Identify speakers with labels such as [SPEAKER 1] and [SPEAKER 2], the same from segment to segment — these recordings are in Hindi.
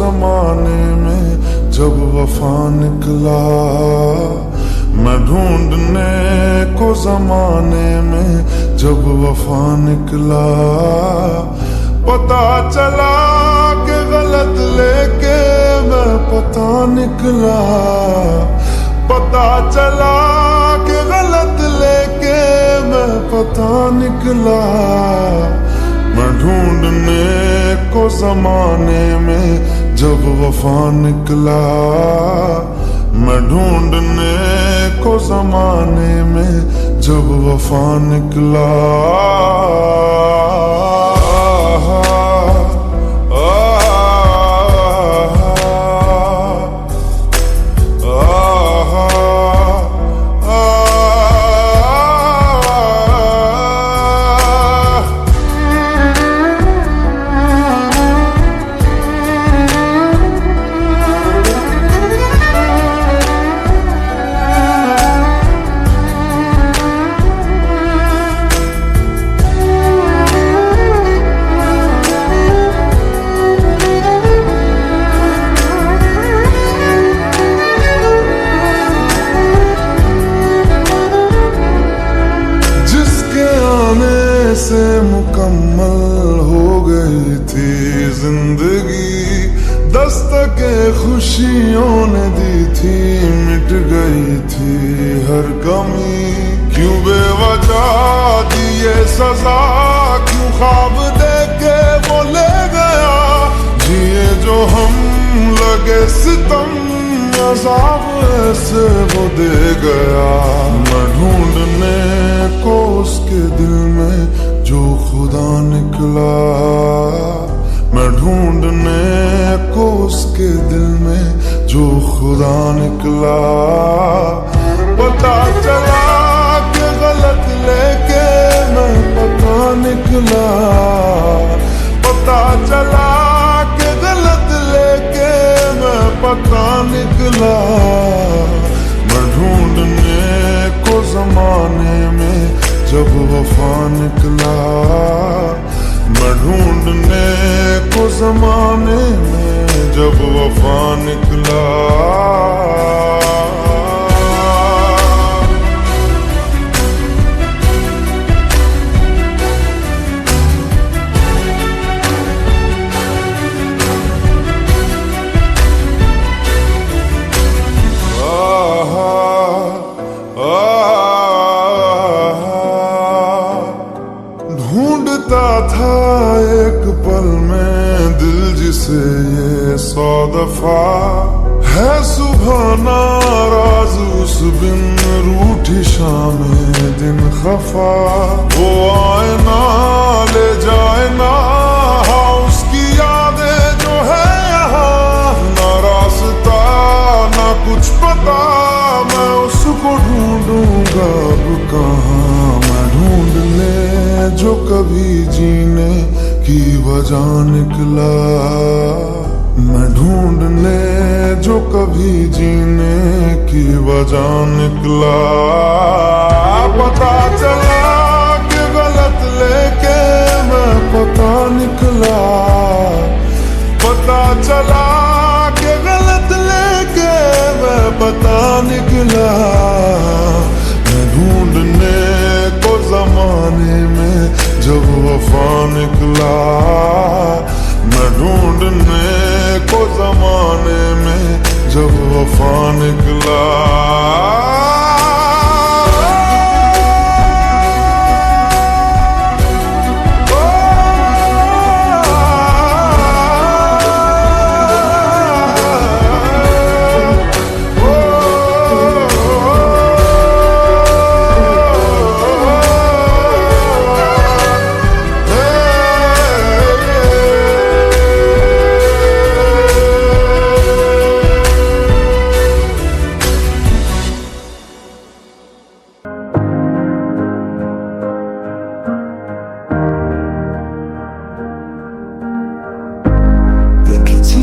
[SPEAKER 1] जमाने में जब वफा निकला, मैं ढूंढने को जमाने में जब वफा निकला। पता चला कि गलत लेके मैं पता निकला, पता चला कि गलत लेके मैं पता निकला। मैं ढूंढने को जमाने में जब वफा निकला, मैं ढूंढने को जमाने में जब वफा निकला। से मुकम्मल हो गई थी जिंदगी, दस्तके खुशियों ने दी थी, मिट गई थी हर कमी। क्यों बेवजह दिए सजा, क्यों ख्वाब देके वो ले गया, जिए जो हम लगे सितम, अज़ाब ऐसे वो दे गया। मैं ढूंढने को उसके दिल में जो खुदा निकला, मैं ढूंढने को उसके दिल में जो खुदा निकला। पता चला कि गलत लेके मैं पता निकला, पता चला कि गलत लेके मैं पता निकला। मैं ढूंढने को जमाने में जब वफा निकला, मैं ढूंढने को जमाने में जब वफा निकला। ढूंढता था एक पल में दिल जिसे ये 100 दफा, है सुबह नाराज उस बिन रूठी शाम दिन खफा। वो आए ना ले जाए ना, हाँ उसकी यादें जो है यहाँ, ना रास्ता ना कुछ पता, मैं उसको ढूंढूंगा अब कहाँ। मैं ढूंढ ले जो कभी जीने की वजह निकला, मैं ढूंढने जो कभी जीने की वजह निकला। पता चला कि गलत लेके मैं पता निकला, पता चला कि गलत लेके मैं पता निकला। मैं ढूंढने को जमाने में जब वफा निकला, मैं ढूंढने को जमाने में जब वफा निकला।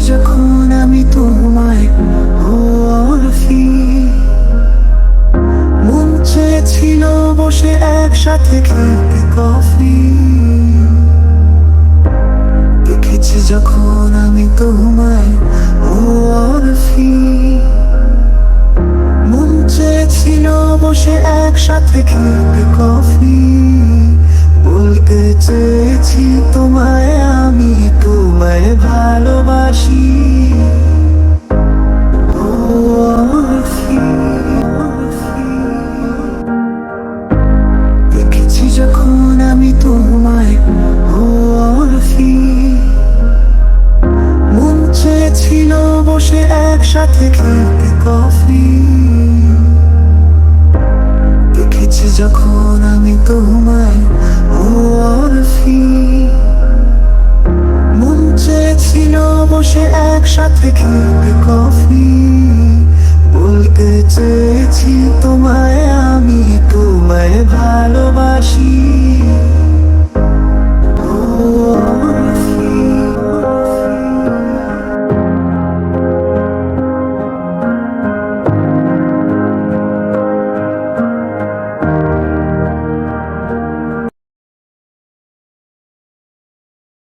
[SPEAKER 2] যখন আমি তোমায় হরফি, মন চেয়েছিল বসে একসাথে খেতে কফি। দেখেছি যখন আমি তোমায় একসাথে খেতে কফি, বলতে চেয়েছি তোমায় আমি, তোমায় ভালোবাসি। ও আরফি, দেখেছি যখন আমি তোমায়, ও আরফি, মন চেয়েছিল বসে একসাথে খেতে কফি, দেখেছি যখন আমি তোমায়, ও আরফি, মন চেয়েছিল বসে একসাথে খেতে কফি, বলতে চেয়ে